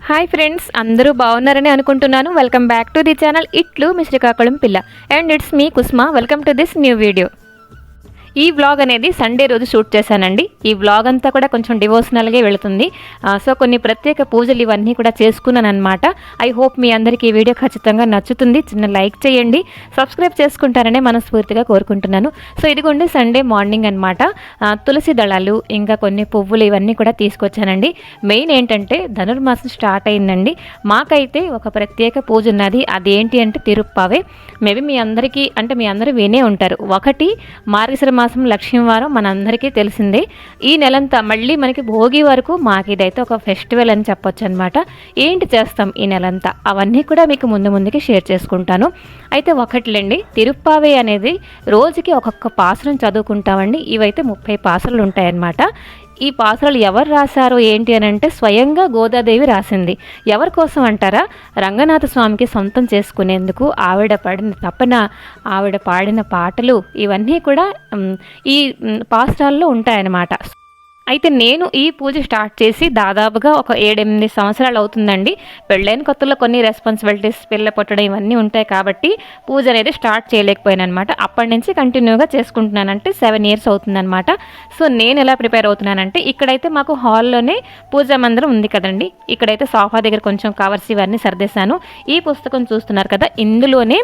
Hi friends, అందరూ బాగున్నారని అనుకుంటున్నాను. Welcome back to the channel ఇట్లు మీ శ్రీకాకుళం పిల్ల and it's me Kusma. Welcome to this new video. ఈ వ్లాగ్ అనేది సండే రోజు షూట్ చేశానండి. ఈ వ్లాగ్ అంతా కూడా కొంచెం డివోషనల్గా వెళుతుంది. సో కొన్ని ప్రత్యేక పూజలు ఇవన్నీ కూడా చేసుకున్నాను అనమాట. ఐ హోప్ మీ అందరికీ ఈ వీడియో ఖచ్చితంగా నచ్చుతుంది. చిన్న లైక్ చేయండి, సబ్స్క్రైబ్ చేసుకుంటారనే మనస్ఫూర్తిగా కోరుకుంటున్నాను. సో ఇదిగోండి సండే మార్నింగ్ అనమాట. తులసి దళాలు ఇంకా కొన్ని పువ్వులు ఇవన్నీ కూడా తీసుకొచ్చానండి. మెయిన్ ఏంటంటే ధనుర్మాసం స్టార్ట్ అయిందండి. మాకైతే ఒక ప్రత్యేక పూజ ఉన్నది. అదేంటి అంటే తిరుప్పావే. మేబీ మీ అందరికీ అంటే మీ అందరూ వినే ఉంటారు. ఒకటి మార్గశిర మాసం లక్ష్మీవారం మనందరికీ తెలిసిందే. ఈ నెలంతా మళ్ళీ మనకి భోగి వరకు మాకు ఇదైతే ఒక ఫెస్టివల్ అని చెప్పొచ్చు అనమాట. ఏంటి చేస్తాం ఈ నెలంతా అవన్నీ కూడా మీకు ముందుకి షేర్ చేసుకుంటాను. అయితే ఒకటిలేండి, తిరుప్పావే అనేది రోజుకి ఒక్కొక్క పాసురం చదువుకుంటామండి. ఇవైతే 30 పాసురాలు ఉంటాయన్నమాట. ఈ పాసురాలు ఎవరు రాశారు ఏంటి అని అంటే స్వయంగా గోదాదేవి రాసింది. ఎవరి కోసం అంటారా? రంగనాథ స్వామికి సొంతం చేసుకునేందుకు ఆవిడ పడిన తపన, ఆవిడ పాడిన పాటలు ఇవన్నీ కూడా ఈ పాసురాల్లో ఉంటాయన్నమాట. అయితే నేను ఈ పూజ స్టార్ట్ చేసి దాదాపుగా ఒక 7-8 సంవత్సరాలు అవుతుందండి. పెళ్ళైన కొత్తలో కొన్ని రెస్పాన్సిబిలిటీస్, పిల్ల పుట్టడం ఇవన్నీ ఉంటాయి కాబట్టి పూజ అనేది స్టార్ట్ చేయలేకపోయాను అనమాట. అప్పటి నుంచి కంటిన్యూగా చేసుకుంటున్నానంటే 7 ఇయర్స్ అవుతుందన్నమాట. సో నేను ఎలా ప్రిపేర్ అవుతున్నానంటే ఇక్కడైతే మాకు హాల్లోనే పూజా మందిరం ఉంది కదండి. ఇక్కడైతే సోఫా దగ్గర కొంచెం కవర్స్ ఇవన్నీ సర్దేశాను. ఈ పుస్తకం చూస్తున్నారు కదా, ఇందులోనే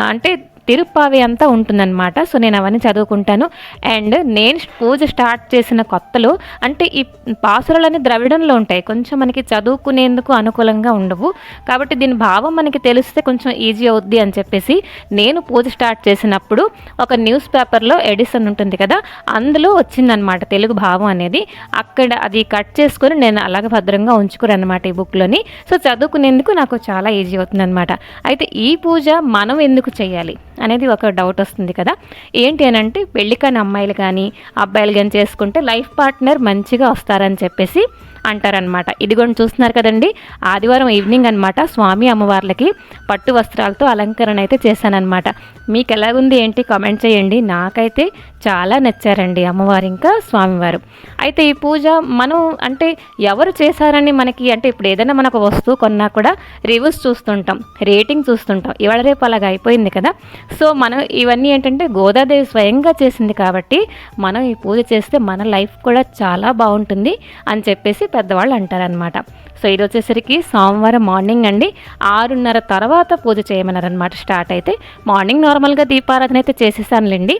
అంటే తిరుప్పావి అంతా ఉంటుందన్నమాట. సో నేను అవన్నీ చదువుకుంటాను. అండ్ నేను పూజ స్టార్ట్ చేసిన కొత్తలో అంటే ఈ పాసురాలన్నీ ద్రవిడంలో ఉంటాయి, కొంచెం మనకి చదువుకునేందుకు అనుకూలంగా ఉండవు. కాబట్టి దీని భావం మనకి తెలిస్తే కొంచెం ఈజీ అవుద్ది అని చెప్పేసి నేను పూజ స్టార్ట్ చేసినప్పుడు ఒక న్యూస్ పేపర్లో ఎడిషన్ ఉంటుంది కదా, అందులో వచ్చిందనమాట తెలుగు భావం అనేది. అక్కడ అది కట్ చేసుకొని నేను అలాగ భద్రంగా ఉంచుకున్నాను అనమాట ఈ బుక్లోని. సో చదువుకునేందుకు నాకు చాలా ఈజీ అవుతుందన్నమాట. అయితే ఈ పూజ మనం ఎందుకు చేయాలి అనేది ఒక డౌట్ వస్తుంది కదా. ఏంటి అని అంటే పెళ్లి కాని అమ్మాయిలు కానీ అబ్బాయిలు కానీ చేసుకుంటే లైఫ్ పార్ట్నర్ మంచిగా వస్తారని చెప్పేసి అంటారనమాట. ఇదిగోండి చూస్తున్నారు కదండి, ఆదివారం ఈవినింగ్ అనమాట స్వామి అమ్మవార్లకి పట్టు వస్త్రాలతో అలంకరణ అయితే చేశానమాట. మీకు ఎలాగుంది ఏంటి కామెంట్ చేయండి. నాకైతే చాలా నచ్చారండి అమ్మవారు ఇంకా స్వామివారు. అయితే ఈ పూజ మనం అంటే ఎవరు చేశారని మనకి అంటే ఇప్పుడు ఏదైనా మనకు వస్తువు కొన్నా కూడా రివ్యూస్ చూస్తుంటాం, రేటింగ్ చూస్తుంటాం. ఇవాళ రేపు అలాగ అయిపోయింది కదా. సో మనం ఇవన్నీ ఏంటంటే గోదాదేవి స్వయంగా చేసింది కాబట్టి మనం ఈ పూజ చేస్తే మన లైఫ్ కూడా చాలా బాగుంటుంది అని చెప్పేసి పెద్దవాళ్ళు అంటారనమాట. సో ఇది వచ్చేసరికి సోమవారం మార్నింగ్ అండి. 6:30 తర్వాత పూజ చేయమన్నారనమాట. స్టార్ట్ అయితే మార్నింగ్ నార్మల్గా దీపారాధన అయితే చేసేసానులేండి.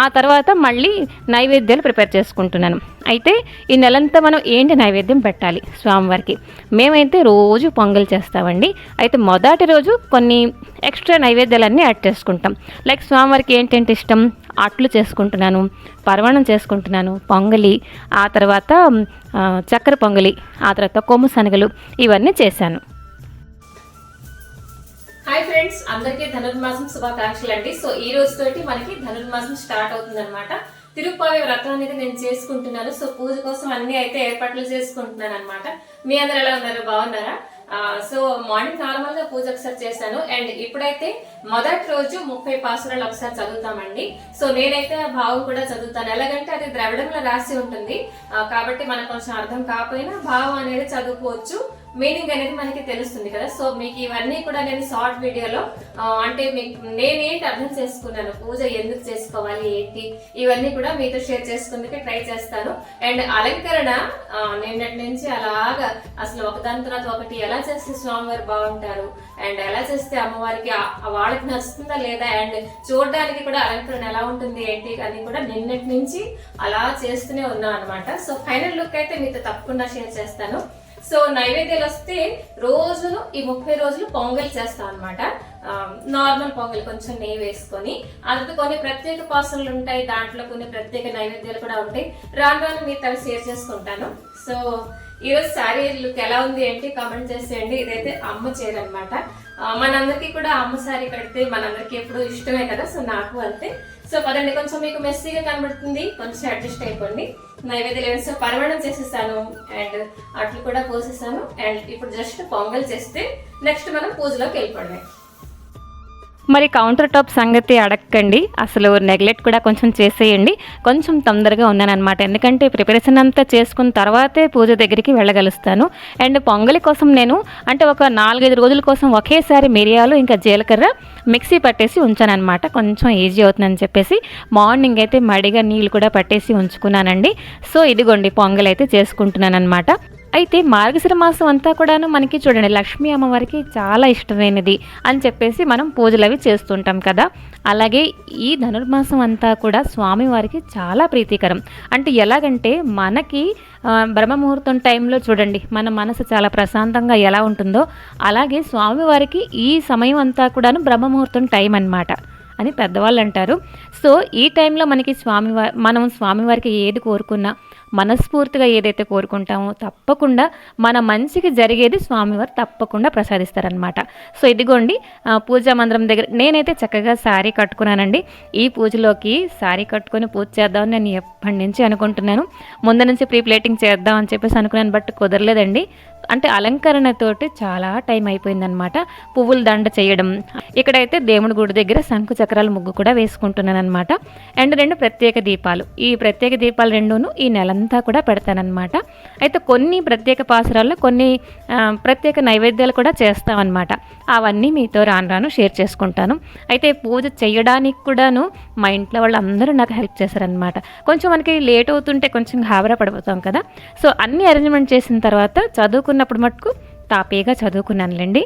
ఆ తర్వాత మళ్ళీ నైవేద్యాలు ప్రిపేర్ చేసుకుంటున్నాను. అయితే ఈ నెలంతా మనం ఏంటి నైవేద్యం పెట్టాలి స్వామివారికి? మేమైతే రోజు పొంగల్ చేస్తామండి. అయితే మొదటి రోజు కొన్ని ఎక్స్ట్రా నైవేద్యాలన్నీ యాడ్ చేసుకుంటాం. లైక్ స్వామివారికి ఏంటంటే ఇష్టం, అట్లు చేసుకుంటున్నాను, పరమాణం చేసుకుంటున్నాను, పొంగలి, ఆ తర్వాత చక్కెర పొంగలి, ఆ తర్వాత కొమ్ము శనగలు ఇవన్నీ చేశాను. హాయ్ ఫ్రెండ్స్, అందరికీ ధనుర్మాసం శుభాకాంక్షలు అండి. సో ఈ రోజు తోటి మనకి ధనుర్మాసం స్టార్ట్ అవుతుంది అనమాట. తిరుప్పావి వ్రతం అనేది నేను చేసుకుంటున్నాను. సో పూజ కోసం అన్ని అయితే ఏర్పాట్లు చేసుకుంటున్నాను అనమాట. మీ అందరు ఎలా ఉన్నారు? బాగున్నారా? సో మార్నింగ్ నార్మల్ గా పూజ ఒకసారి చేశాను. అండ్ ఇప్పుడైతే మొదటి రోజు 30 పాసురాలు ఒకసారి చదువుతామండి. సో నేనైతే భావం కూడా చదువుతాను. ఎలాగంటే అది ద్రవిడంలో రాసి ఉంటుంది కాబట్టి మనకు కొంచెం అర్థం కాకపోయినా భావం అనేది చదువుకోవచ్చు, మీనింగ్ అనేది మనకి తెలుస్తుంది కదా. సో మీకు ఇవన్నీ కూడా నేను షార్ట్ వీడియోలో అంటే మీకు నేనేంటి అర్థం చేసుకున్నాను, పూజ ఎందుకు చేసుకోవాలి ఏంటి, ఇవన్నీ కూడా మీతో షేర్ చేసుకుందుకే ట్రై చేస్తాను. అండ్ అలంకరణ నిన్నటి నుంచి అలాగా అసలు ఒకదాని తర్వాత ఒకటి ఎలా చేస్తే స్వామివారు బాగుంటారు అండ్ ఎలా చేస్తే అమ్మవారికి వాళ్ళకి నచ్చుతుందా లేదా అండ్ చూడడానికి కూడా అలంకరణ ఎలా ఉంటుంది ఏంటి అని కూడా నిన్నటి నుంచి అలా చేస్తూనే ఉన్నాం అనమాట. సో ఫైనల్ లుక్ అయితే మీతో తప్పకుండా షేర్ చేస్తాను. సో నైవేద్యాలు వస్తే రోజును ఈ 30 రోజులు పొంగల్ చేస్తాం అనమాట. నార్మల్ పొంగల్ కొంచెం నెయ్యి వేసుకొని, అది కొన్ని ప్రత్యేక పాసులు ఉంటాయి, దాంట్లో కొన్ని ప్రత్యేక నైవేద్యాలు కూడా ఉంటాయి. రాను రాను మీతో అవి షేర్ చేసుకుంటాను. సో ఈరోజు శారీ లుక్ ఎలా ఉంది ఏంటి కామెంట్ చేసేయండి. ఇదైతే అమ్మ చీర అనమాట. మనందరికీ కూడా అమ్మ శారీ కడితే మనందరికీ ఎప్పుడు ఇష్టమే కదా. సో నాకు అంతే. సో పదండి, కొంచెం మీకు మెస్సీగా కనబడుతుంది, కొంచెం అడ్జస్ట్ అయిపోండి. నైవేద్యాలు సో పరమాణం చేసేసాను అండ్ అట్లు కూడా పోసేసాను. అండ్ ఇప్పుడు జస్ట్ పొంగల్ చేస్తే నెక్స్ట్ మనం పూజలోకి వెళ్ళిపోవడమే. మరి కౌంటర్ టాప్ సంగతి అడగండి, అసలు నెగ్లెక్ట్ కూడా కొంచెం చేసేయండి. కొంచెం తొందరగా ఉన్నానన్నమాట, ఎందుకంటే ప్రిపరేషన్ అంతా చేసుకున్న తర్వాతే పూజ దగ్గరికి వెళ్ళగలుస్తాను. అండ్ పొంగలి కోసం నేను అంటే ఒక 4-5 రోజుల కోసం ఒకేసారి మిరియాలు ఇంకా జీలకర్ర మిక్సీ పట్టేసి ఉంచానన్నమాట. కొంచెం ఈజీ అవుతుందని చెప్పేసి మార్నింగ్ అయితే మడిగా నీళ్ళు కూడా పట్టేసి ఉంచుకున్నానండి. సో ఇదిగోండి పొంగల్ అయితే చేసుకుంటున్నాను అనమాట. అయితే మార్గశిర మాసం అంతా కూడాను మనకి చూడండి లక్ష్మీ అమ్మవారికి చాలా ఇష్టమైనది అని చెప్పేసి మనం పూజలు అవి చేస్తుంటాం కదా. అలాగే ఈ ధనుర్మాసం అంతా కూడా స్వామివారికి చాలా ప్రీతికరం. అంటే ఎలాగంటే మనకి బ్రహ్మముహూర్తం టైంలో చూడండి మన మనసు చాలా ప్రశాంతంగా ఎలా ఉంటుందో, అలాగే స్వామివారికి ఈ సమయం అంతా కూడాను బ్రహ్మముహూర్తం టైం అన్నమాట అని పెద్దవాళ్ళు అంటారు. సో ఈ టైంలో మనకి మనం స్వామివారికి ఏది కోరుకున్నా, మనస్ఫూర్తిగా ఏదైతే కోరుకుంటామో తప్పకుండా మన మంచికి జరిగేది స్వామివారు తప్పకుండా ప్రసాదిస్తారనమాట. సో ఇదిగోండి పూజా మందిరం దగ్గర నేనైతే చక్కగా శారీ కట్టుకున్నానండి. ఈ పూజలోకి శారీ కట్టుకొని పూజ చేద్దామని నేను ఎప్పటి నుంచి అనుకుంటున్నాను. ముందు నుంచి ప్రీ ప్లేటింగ్ చేద్దాం అని చెప్పేసి అనుకున్నాను, బట్ కుదరలేదండి. అంటే అలంకరణతోటి చాలా టైం అయిపోయిందనమాట. పువ్వుల దండ చేయడం, ఇక్కడైతే దేవుడి గుడి దగ్గర శంకు చక్రాల ముగ్గు కూడా వేసుకుంటున్నాను అనమాట. అండ్ 2 ప్రత్యేక దీపాలు, ఈ ప్రత్యేక దీపాలు 2ను ఈ నెలంతా కూడా పెడతానమాట. అయితే కొన్ని ప్రత్యేక పాసురాల్లో కొన్ని ప్రత్యేక నైవేద్యాలు కూడా చేస్తామన్నమాట. అవన్నీ మీతో రాను షేర్ చేసుకుంటాను. అయితే పూజ చేయడానికి కూడాను మా ఇంట్లో వాళ్ళందరూ నాకు హెల్ప్ చేశారనమాట. కొంచెం మనకి లేట్ అవుతుంటే కొంచెం గాబరా పడిపోతాం కదా. సో అన్ని అరేంజ్మెంట్ చేసిన తర్వాత చదువుకున్నప్పుడు మటుకు తాపీగా చదువుకున్నానులేండి.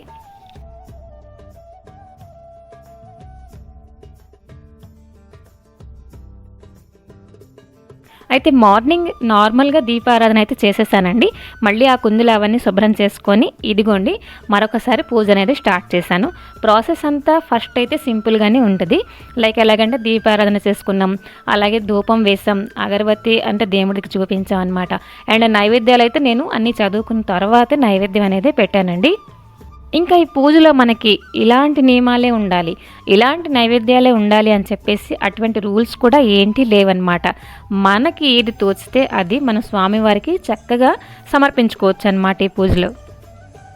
అయితే మార్నింగ్ నార్మల్గా దీపారాధన అయితే చేసేసానండి. మళ్ళీ ఆ కుందులు అవన్నీ శుభ్రం చేసుకొని ఇదిగోండి మరొకసారి పూజ అనేది స్టార్ట్ చేశాను. ప్రాసెస్ అంతా ఫస్ట్ అయితే సింపుల్గానే ఉంటుంది. లైక్ ఎలాగంటే దీపారాధన చేసుకున్నాం, అలాగే ధూపం వేసాం, అగరబత్తి అంటే దేవుడికి చూపించాం అనమాట. అండ్ నైవేద్యాలు అయితే నేను అన్నీ చదువుకున్న తర్వాతే నైవేద్యం అనేది పెట్టానండి. ఇంకా ఈ పూజలో మనకి ఇలాంటి నియమాలే ఉండాలి, ఇలాంటి నైవేద్యాలే ఉండాలి అని చెప్పేసి అటువంటి రూల్స్ కూడా ఏంటి లేవన్నమాట. మనకి ఏది తోచితే అది మన స్వామివారికి చక్కగా సమర్పించుకోవచ్చు అన్నమాట ఈ పూజలో.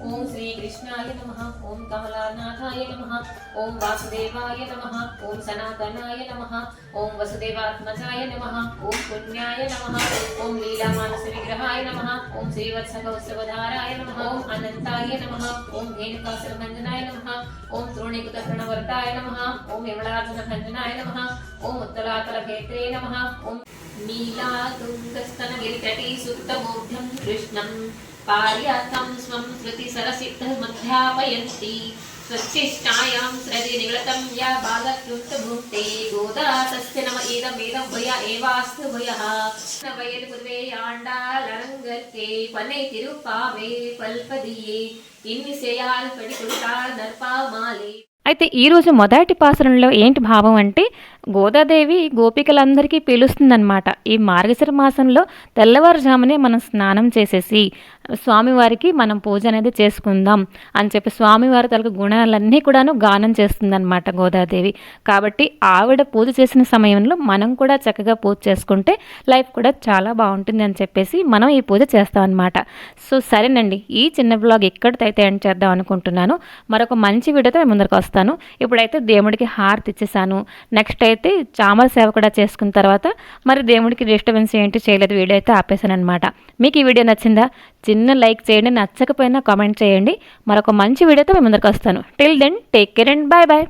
ఓం శ్రీ కృష్ణాయ నమః, ఓం కమలానాథాయ నమః, ఓం వాసుదేవాయ నమః, ఓం సనాతనాయ నమః, ఓం వసుదేవాత్మజాయ నమః, ఓం పుణ్యాయ నమః, ఓం లీలామానస విగ్రహాయ నమః, ఓం శ్రీవత్సకౌస్తవధారాయ నమః, ఓం అనంతాయ నమః, ఓం ధేనుకాసురభంజనాయ నమః, ఓం త్రోణికుతప్రణవర్తాయ నమః, ఓం విమలార్జున భంజనాయ నమః, ఓం ఉత్తరాతలభేత్రే నమః, ఓం నీలాతుంగస్తనగిరితటీ సుప్తమూర్ధం కృష్ణం పార్యాతం స్వం స్మృతి సరసిద్ధమధ్యాపయంతి స్వచ్ఛిష్టాయాం స్రజి నిగళతం యా బాలకృతభుక్తే గోదా తస్య నమ ఏదమేదం భయ ఏవాస్తు భయః నవయల్ పుర్వే ఆండాలరంగర్కే పనే తిరుపావే పల్పదియే ఇన్నిసేయాల్ పడి కొడుతాల్ నర్పామాలే. అయితే ఈరోజు మొదటి పాసురంలో ఏంటి భావం అంటే గోదాదేవి గోపికలందరికీ పిలుస్తుందన్నమాట. ఈ మార్గశిర మాసంలో తెల్లవారుజామునే మనం స్నానం చేసేసి స్వామివారికి మనం పూజ అనేది చేసుకుందాం అని చెప్పి స్వామివారి తలకు గుణాలన్నీ కూడాను గానం చేస్తుందన్నమాట గోదాదేవి. కాబట్టి ఆవిడ పూజ చేసిన సమయంలో మనం కూడా చక్కగా పూజ చేసుకుంటే లైఫ్ కూడా చాలా బాగుంటుంది అని చెప్పేసి మనం ఈ పూజ చేస్తామన్నమాట. సో సరేనండి, ఈ చిన్న బ్లాగ్ ఇక్కడితో అయితే ఎండ్ చేద్దాం అనుకుంటున్నాను. మరొక మంచి వీడియోతో మేము ముందరకు వస్తాను. ఇప్పుడైతే దేవుడికి హారతి ఇచ్చేసాను. నెక్స్ట్ అయితే చామర సేవ కూడా చేసుకున్న తర్వాత మరి దేవుడికి డిస్టర్బెన్స్ ఏంటి చేయలేదు, వీడియో అయితే ఆపేసాను అనమాట. మీకు ఈ వీడియో నచ్చిందా? చిన్న లైక్ చేయండి, నచ్చకపోయినా కామెంట్ చేయండి. మరొక మంచి వీడియోతో మేము ముందరకు వస్తాను. Till then take care and bye bye.